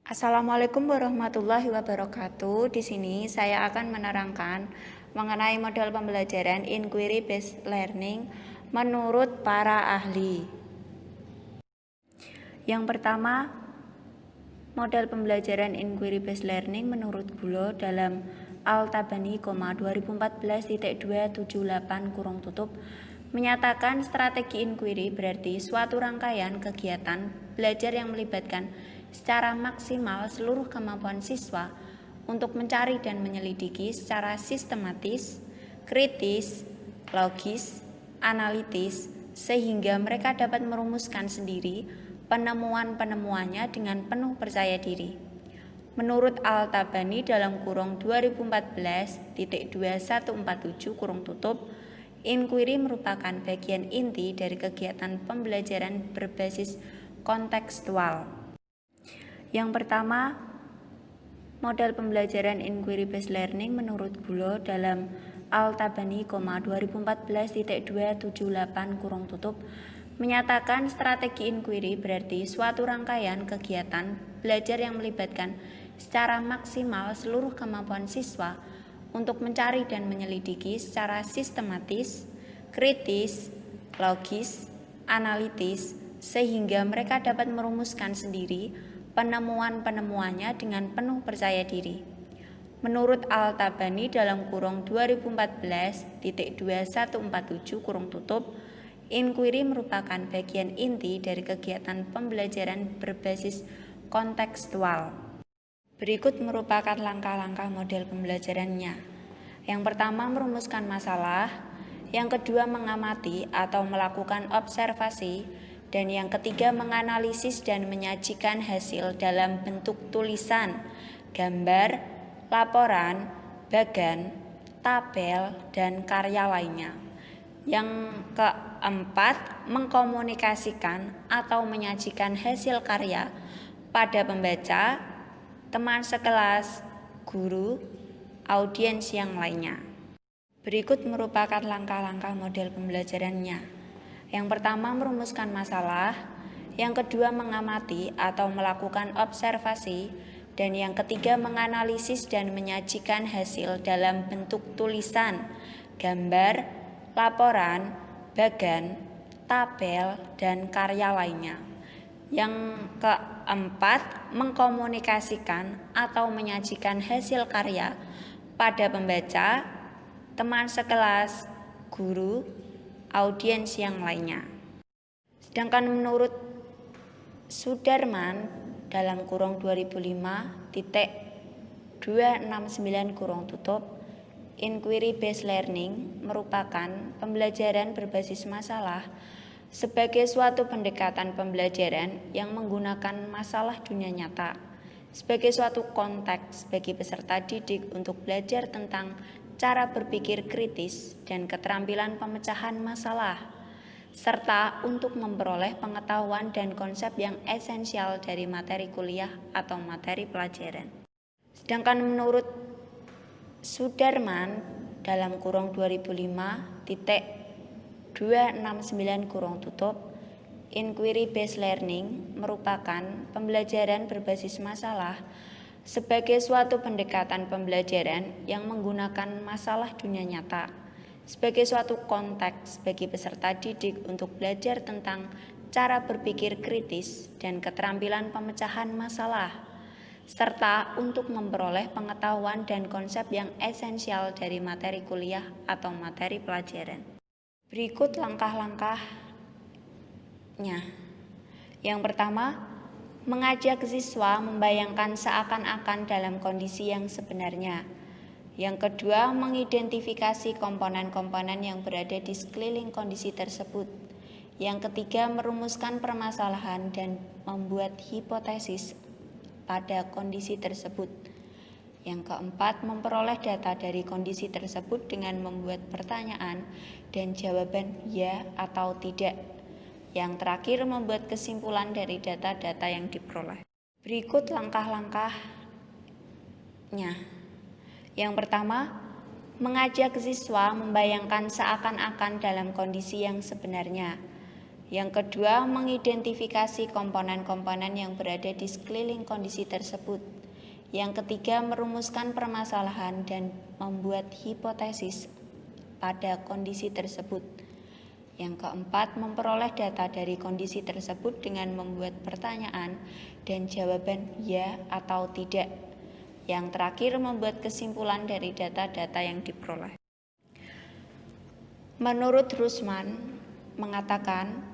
Assalamualaikum warahmatullahi wabarakatuh. Di sini saya akan menerangkan mengenai model pembelajaran inquiry based learning menurut para ahli. Yang pertama, model pembelajaran inquiry based learning menurut Bulo dalam Al-Tabani, 2014.278 menyatakan strategi inquiry berarti suatu rangkaian kegiatan belajar yang melibatkan secara maksimal seluruh kemampuan siswa untuk mencari dan menyelidiki secara sistematis, kritis, logis, analitis, sehingga mereka dapat merumuskan sendiri penemuan-penemuannya dengan penuh percaya diri. Menurut Al-Tabani dalam kurung 2014.2147 inquiry merupakan bagian inti dari kegiatan pembelajaran berbasis kontekstual. Yang pertama, model pembelajaran inquiry based learning menurut Bulo dalam Al-Tabani, 2014.278 menyatakan strategi inquiry berarti suatu rangkaian kegiatan belajar yang melibatkan secara maksimal seluruh kemampuan siswa untuk mencari dan menyelidiki secara sistematis, kritis, logis, analitis, sehingga mereka dapat merumuskan sendiri penemuan-penemuannya dengan penuh percaya diri. Menurut Al-Tabani dalam kurung 2014.2147 inquiry merupakan bagian inti dari kegiatan pembelajaran berbasis kontekstual. Berikut merupakan langkah-langkah model pembelajarannya. Yang pertama, merumuskan masalah. Yang kedua, mengamati atau melakukan observasi. Dan yang ketiga, menganalisis dan menyajikan hasil dalam bentuk tulisan, gambar, laporan, bagan, tabel, dan karya lainnya. Yang keempat, mengkomunikasikan atau menyajikan hasil karya pada pembaca, teman sekelas, guru, audiens yang lainnya. Berikut merupakan langkah-langkah model pembelajarannya. Yang pertama, merumuskan masalah. Yang kedua, mengamati atau melakukan observasi. Dan yang ketiga, menganalisis dan menyajikan hasil dalam bentuk tulisan, gambar, laporan, bagan, tabel, dan karya lainnya. Yang keempat, mengkomunikasikan atau menyajikan hasil karya pada pembaca, teman sekelas, guru, audiens yang lainnya. Sedangkan menurut Sudarman dalam kurung 2005.269 inquiry based learning merupakan pembelajaran berbasis masalah sebagai suatu pendekatan pembelajaran yang menggunakan masalah dunia nyata sebagai suatu konteks bagi peserta didik untuk belajar tentang cara berpikir kritis dan keterampilan pemecahan masalah, serta untuk memperoleh pengetahuan dan konsep yang esensial dari materi kuliah atau materi pelajaran. Sedangkan menurut Sudarman dalam kurung 2005.269 inquiry based learning merupakan pembelajaran berbasis masalah sebagai suatu pendekatan pembelajaran yang menggunakan masalah dunia nyata sebagai suatu konteks bagi peserta didik untuk belajar tentang cara berpikir kritis dan keterampilan pemecahan masalah, serta untuk memperoleh pengetahuan dan konsep yang esensial dari materi kuliah atau materi pelajaran. Berikut langkah-langkahnya. Yang pertama, mengajak siswa membayangkan seakan-akan dalam kondisi yang sebenarnya. Yang kedua, mengidentifikasi komponen-komponen yang berada di sekeliling kondisi tersebut. Yang ketiga, merumuskan permasalahan dan membuat hipotesis pada kondisi tersebut. Yang keempat, memperoleh data dari kondisi tersebut dengan membuat pertanyaan dan jawaban ya atau tidak. Yang terakhir, membuat kesimpulan dari data-data yang diperoleh. Berikut langkah-langkahnya. Yang pertama, mengajak siswa membayangkan seakan-akan dalam kondisi yang sebenarnya. Yang kedua, mengidentifikasi komponen-komponen yang berada di sekeliling kondisi tersebut. Yang ketiga, merumuskan permasalahan dan membuat hipotesis pada kondisi tersebut. Yang keempat, memperoleh data dari kondisi tersebut dengan membuat pertanyaan dan jawaban ya atau tidak. Yang terakhir, membuat kesimpulan dari data-data yang diperoleh. Menurut Rusman mengatakan,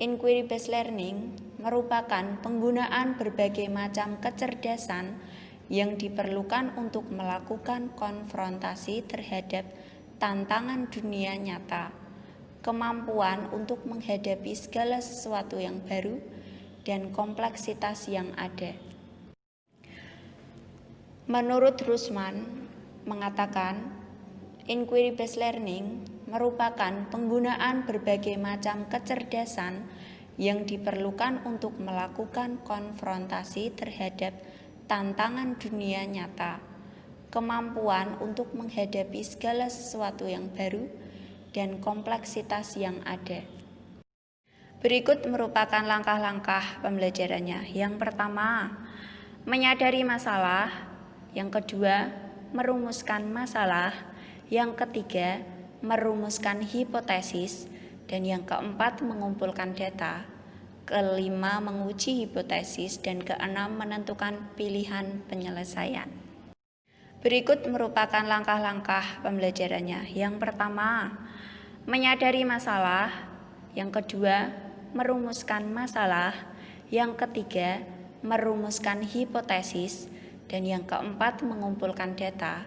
inquiry based learning merupakan penggunaan berbagai macam kecerdasan yang diperlukan untuk melakukan konfrontasi terhadap tantangan dunia nyata, kemampuan untuk menghadapi segala sesuatu yang baru, dan kompleksitas yang ada. Menurut Rusman mengatakan, inquiry based learning merupakan penggunaan berbagai macam kecerdasan yang diperlukan untuk melakukan konfrontasi terhadap tantangan dunia nyata, kemampuan untuk menghadapi segala sesuatu yang baru, dan kompleksitas yang ada. Berikut merupakan langkah-langkah pembelajarannya. Yang pertama, menyadari masalah. Yang kedua, merumuskan masalah. Yang ketiga, merumuskan hipotesis. Dan yang keempat, mengumpulkan data. Kelima, menguji hipotesis. Dan keenam, menentukan pilihan penyelesaian. Berikut merupakan langkah-langkah pembelajarannya. Yang pertama, menyadari masalah. Yang kedua, merumuskan masalah. Yang ketiga, merumuskan hipotesis. Dan yang keempat, mengumpulkan data.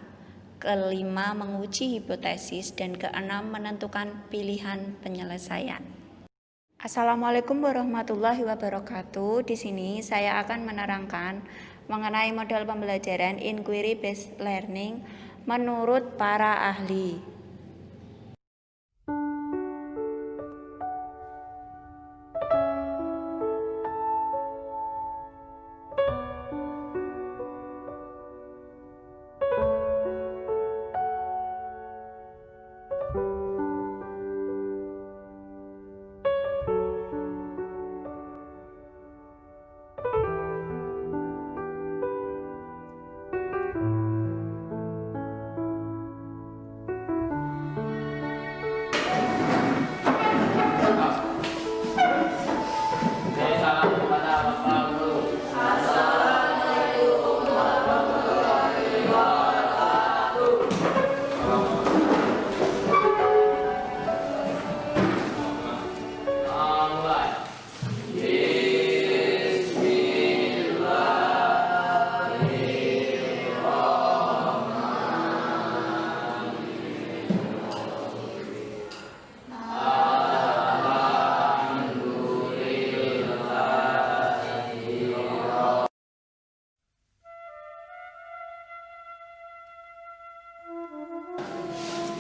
Kelima, menguji hipotesis. Dan keenam, menentukan pilihan penyelesaian. Assalamualaikum warahmatullahi wabarakatuh. Di sini saya akan menerangkan mengenai model pembelajaran inquiry based learning menurut para ahli.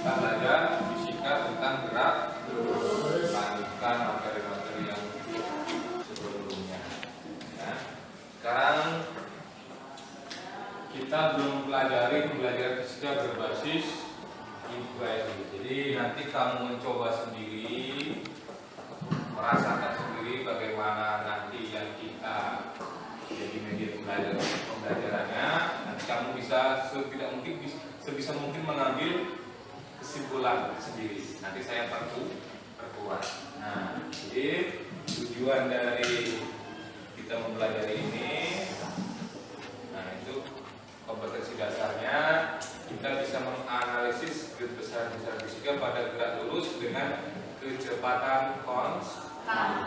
Kita belajar fisika tentang gerak lanjutkan materi-materi yang sebelumnya. Nah, sekarang kita belum pelajari pembelajaran fisika berbasis intuisi. Jadi nanti kamu mencoba sendiri, merasakan sendiri bagaimana nanti yang kita jadi media pembelajarannya. Nanti kamu bisa sebisa mungkin mengambil kesimpulan sendiri. Nanti saya perkuat. Nah, jadi tujuan dari kita mempelajari ini, nah itu kompetensi dasarnya kita bisa menganalisis garis besar fisika pada gerak lurus dengan kecepatan konstan.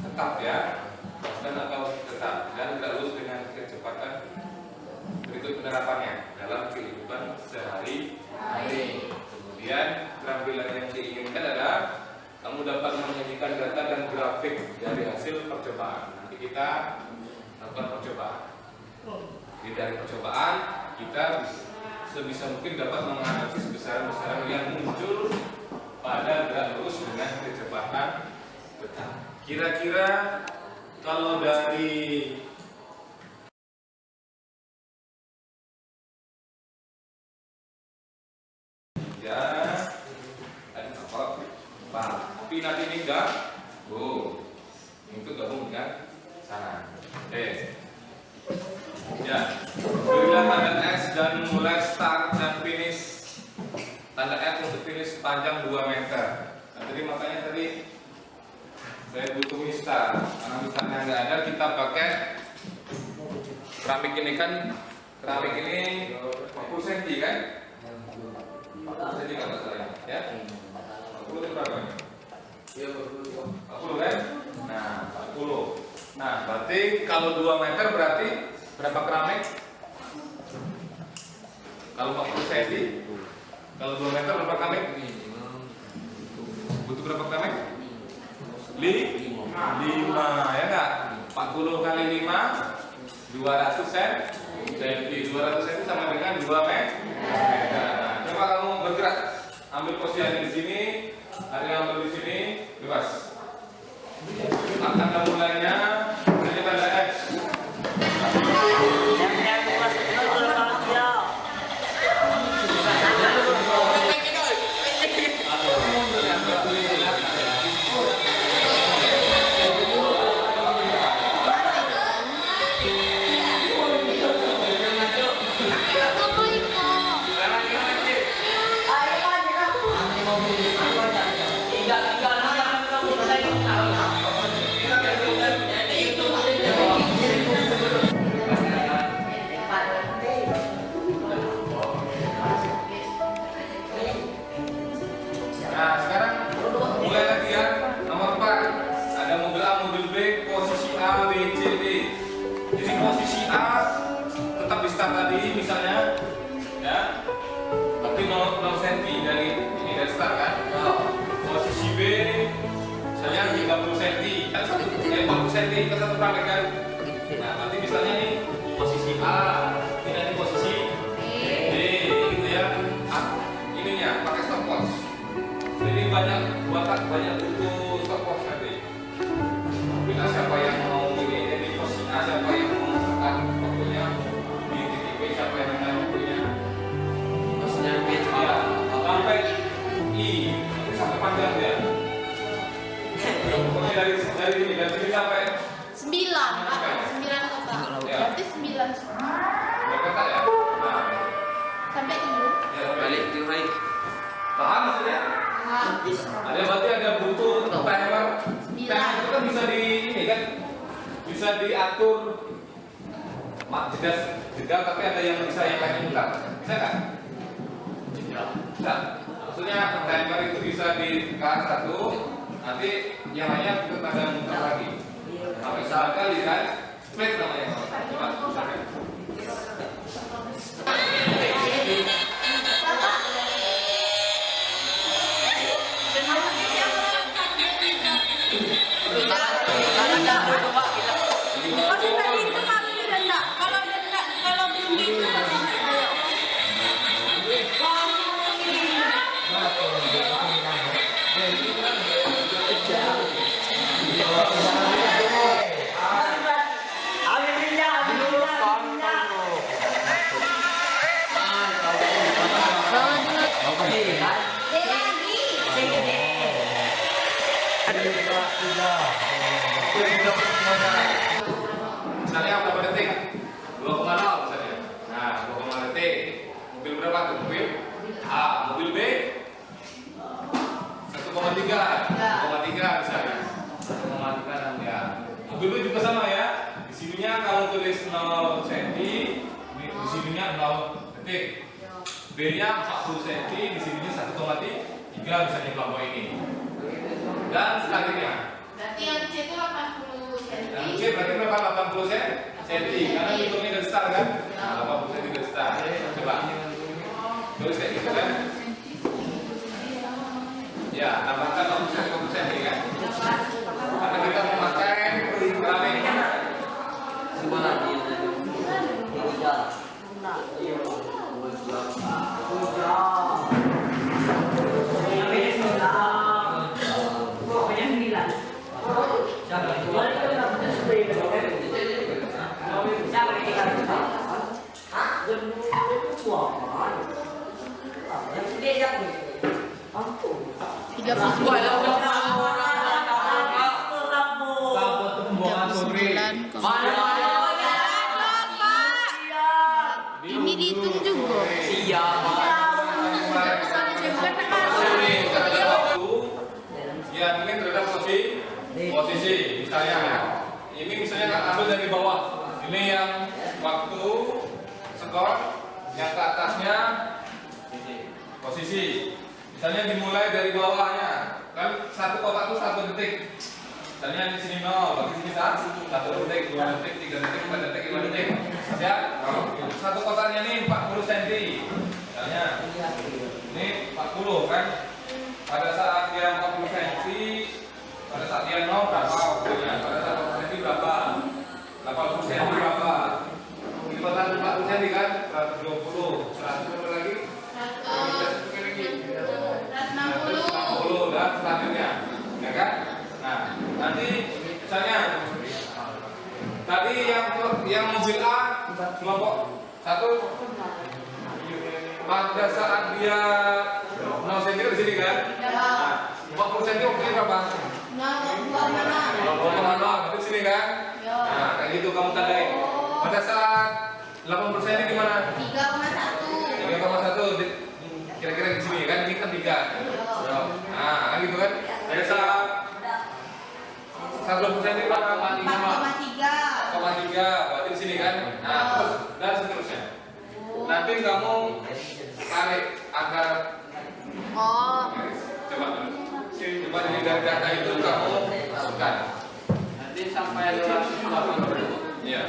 Tetap ya, konstan atau tetap, dan gerak lurus dengan kecepatan. Berikut penerapannya dalam kehidupan sehari-hari. Kemudian keterampilan yang diinginkan adalah kamu dapat menyajikan data dan grafik dari hasil percobaan. Nanti kita lakukan percobaan. Jadi dari percobaan kita sebisa mungkin dapat menganalisis besaran-besaran yang muncul pada gerak lurus dengan kecepatan tetap. Kira-kira kalau dari tapi nanti ini enggak mulai start dan finish tanda F untuk finish panjang 2 meter. Nah, jadi makanya tadi saya butuh mistar. Karena mistarnya nggak ada, kita pakai keramik ini kan. Keramik ini 40 cm kan? 40 cm kan masalahnya, ya? 40 itu berapa? Iya, 40 kan? Nah, 40. Nah, berarti kalau 2 meter berarti berapa keramik? Kalau 40 cm, kalau 2 meter berapa keramik? Butuh berapa keramik? 5, ya enggak? 40 kali 5, 200 cm. 200 cm sama dengan 2 meter. Nah, coba kamu bergerak, ambil posisi yang di sini, ada yang ambil di sini, bebas. Tanda mulainya hanya tanda X. Nah, sekarang mulai lagi ya. Nomor 4. Ada mobil A, mobil B, posisi A, B, C, D. Jadi posisi A tetap di start tadi misalnya, ya. Tapi 0 cm dari ini dari start kan. Posisi B saya 30 cm, kan 40 cm ke satu keramik kan. Nah, berarti misalnya nih posisi A, ini posisi D, gitu ya. Ininya pakai stopwatch. Jadi banyak butuh stopwatch nanti. Bila siapa yang mau ini di posisi A, siapa yang mau tekan waktunya di titik B, siapa yang tekan waktunya. Maksudnya B ya, sampai I, ini sampai panjang ya. Pokoknya dari sini sampai 9, Pak. 9 kotak. Berarti 9 semua. berkotak ya. Nah, Sampai I. ya balik. Hai. Paham maksudnya? Ada berarti ada butuh timer. Timer itu kan bisa di ini kan, bisa diatur jeda tapi ada yang bisa yang lain mutar. Bisa kan? Bisa. Maksudnya timer itu bisa ditekan 1, nanti yang lainnya tetap ada mutar lagi. Sampai sekali kan? Split namanya. Coba misalkan. Misalnya berapa detik? 2,0 misalnya. Nah, 2,0 detik. Mobil berapa tuh? Mobil A, mobil B 1,3 misalnya. 1,3 ya. Mobil B juga sama ya. Di sininya kamu tulis 0 cm, di sininya 0 detik. B-nya 40 cm, di sininya 1,3 misalnya kelompok ini. Dan selanjutnya. Berarti yang C itu 80 cm. Yang C berarti berapa? 80 cm. Karena hitungnya dari start kan? 80 cm dari start. Coba. Tulis kayak gitu kan? Ya, tambahkan 80 cm kan? Karena kita memakai keramik. Semua lagi. Ini dihitung juga. waktu, skor, yang ke atasnya posisi. Misalnya dimulai dari bawahnya, kan satu kotak itu 1 detik. Misalnya di sini 0, bagi sini 1 detik, 2 detik, 3 detik, 4 detik, 5 detik. Ya, satu kotaknya ini 40 cm. Misalnya ini 40 kan. Pada saat dia 40 cm, pada saat dia 0 berapa waktunya? Pada saat 40 cm berapa? 80 cm berapa? Di kotak 40 cm kan 120, 100 lagi? 160 dan selanjutnya, ya kan? Nah, nanti misalnya tadi yang mobil A kelompok 1 pada saat dia 0 cm di sini kan? Nah, 40 cm waktunya berapa? 0,0 di sini kan? Nah, kayak gitu kamu tandain. Pada saat 80 cm di mana? 3,1 kira-kira di sini kan, ini kan 3. Nah, kan gitu kan? Pada saat 120 cm berapa? 4,3 berarti di sini kan? Nah, terus dan seterusnya. Nanti kamu tarik angka. Coba dari data itu kamu masukkan. Nanti sampai 280. Iya.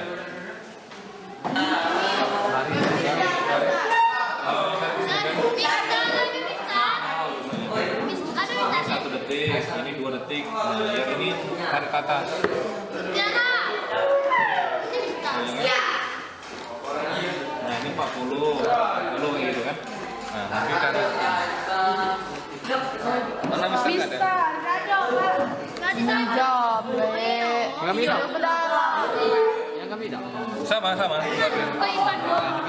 Satu detik, ini 2 detik, yang ini tarik ke atas. Nah ini 40 gitu kan. Nah nanti tarik. Mana bisa Sama.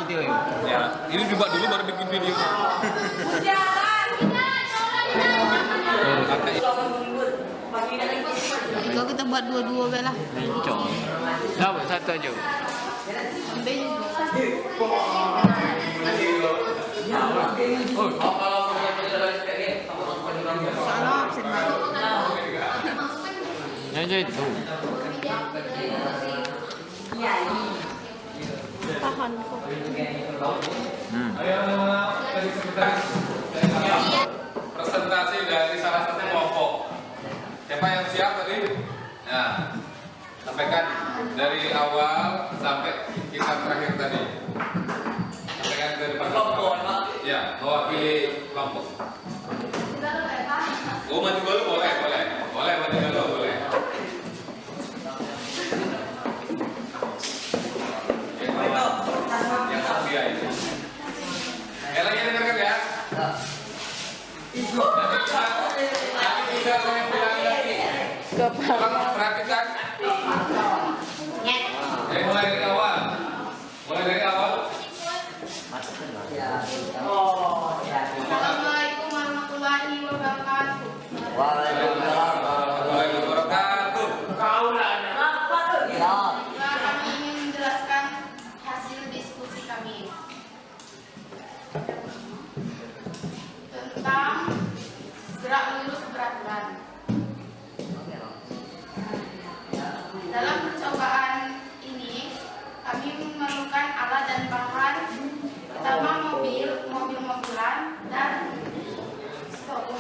Video ya. Ya, ini dibuat dulu baru bikin video. Kalau kita buat dua-dua belah. Mencong. Tahu satu aja. Ambil juga. Salah absen banget. Aja itu. Tahan kok. Presentasi dari salah satu kelompok. Siapa yang siap tadi? Nah, sampaikan dari awal sampai kita terakhir tadi. Sampaikan ke depan kelompok. Ya, mewakili kelompok. Oh, maju dulu boleh maju dulu boleh. Yang setia itu. Lagi dengarkan ya. Nanti bisa saya bilang lagi. Tolong perhatikan. Mulai dari awal. Assalamualaikum warahmatullahi wabarakatuh. Waalaikumsalam warahmatullahi wabarakatuh. Kami ingin menjelaskan hasil diskusi kami tentang gerak lurus peraturan. Dalam percobaan ini, kami memerlukan alat dan bahan, pertama mobil-mobilan dan stop.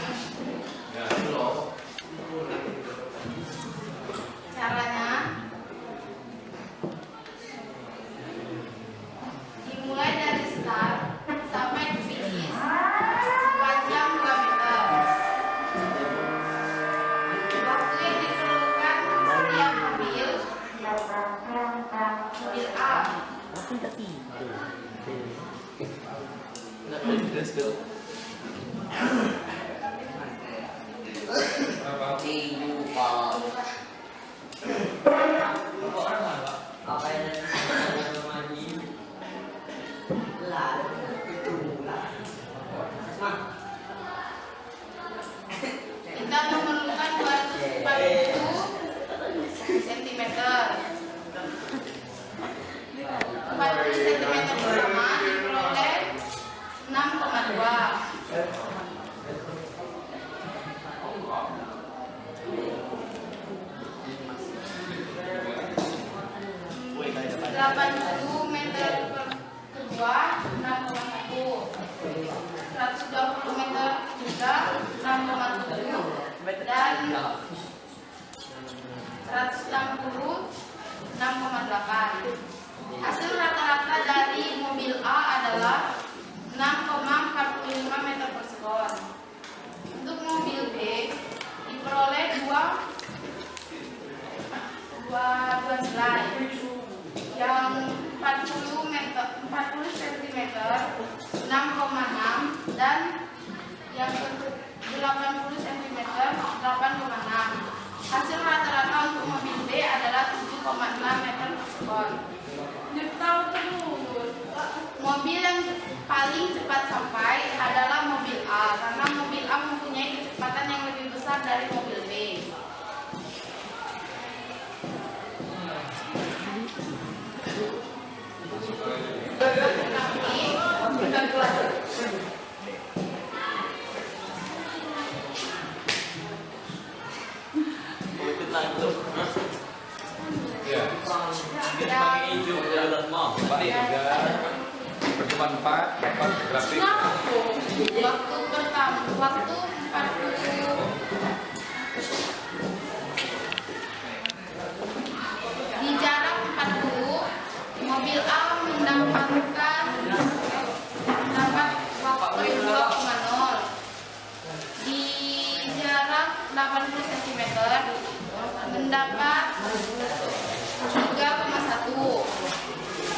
Caranya dimulai dari start sampai finish sepanjang 2 meter. Waktu yang diperlukan setiap mobil A. Kita memerlukan 240 cm. 40 cm pertama diperoleh 6,2. Delapan 80 meter kedua 6,1, 120 meter juga 6,7, dan 160 6,8. Hasil rata-rata dari mobil A adalah 6,45 meter per sekon. Untuk mobil B diperoleh dua nilai, yang 40 cm 6,6 dan yang 80 cm 8,6. Hasil rata-rata untuk mobil B adalah 7,6 meter per sekon. Mobil yang paling cepat sampai adalah mobil A, karena mobil A mempunyai kecepatan yang lebih besar dari mobil B. Ya. Pertemuan 4 dapat grafik. Waktu pertama, waktu 40 di jarak 40, mobil A mendapatkan waktu 2,0. Di jarak 80 cm mendapat 3,1,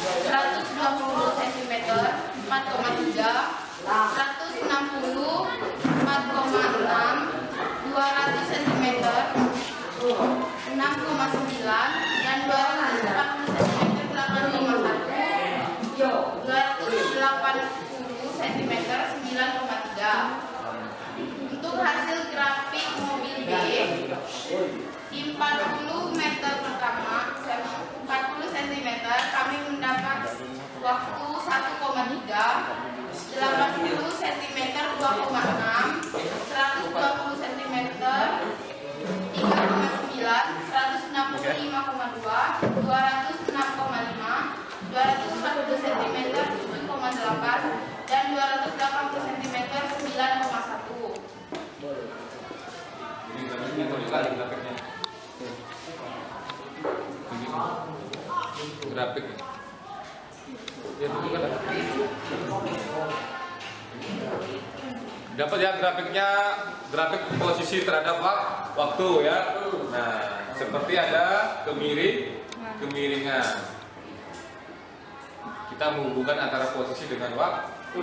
120 cm 4,3, 160 4,6, 200 cm 6,9, dan 240 cm 8,1, 280 cm 9,3. Untuk hasil grafik mobil B, di 40 meter pertama 40 cm kami mendapat waktu 1,3, 80 cm 2,6, 120 cm 3,9, 165,2, 206,5, 240 cm 7,8, dan 280 cm 9,1. Ini tunjuk lagi grafiknya. Grafik. Ya, tunjukkan. Dapat ya grafiknya, grafik posisi terhadap waktu ya. Nah, seperti ada kemiringan. Kita menghubungkan antara posisi dengan waktu.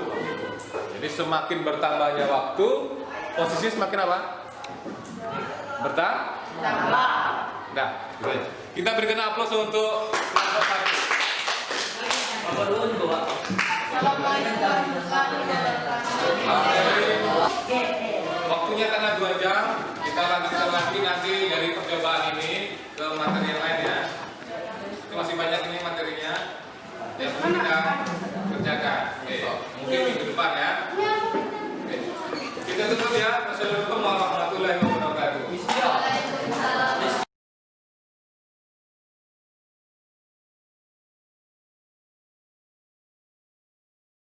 Jadi semakin bertambahnya waktu, posisi semakin apa? Bertambah. Nah, kita berikan aplaus untuk kelompok 1. Waktunya karena 2 jam, kita lanjutkan lagi nanti dari percobaan ini ke materi yang lain ya. Itu masih banyak ini materinya. Ya, kita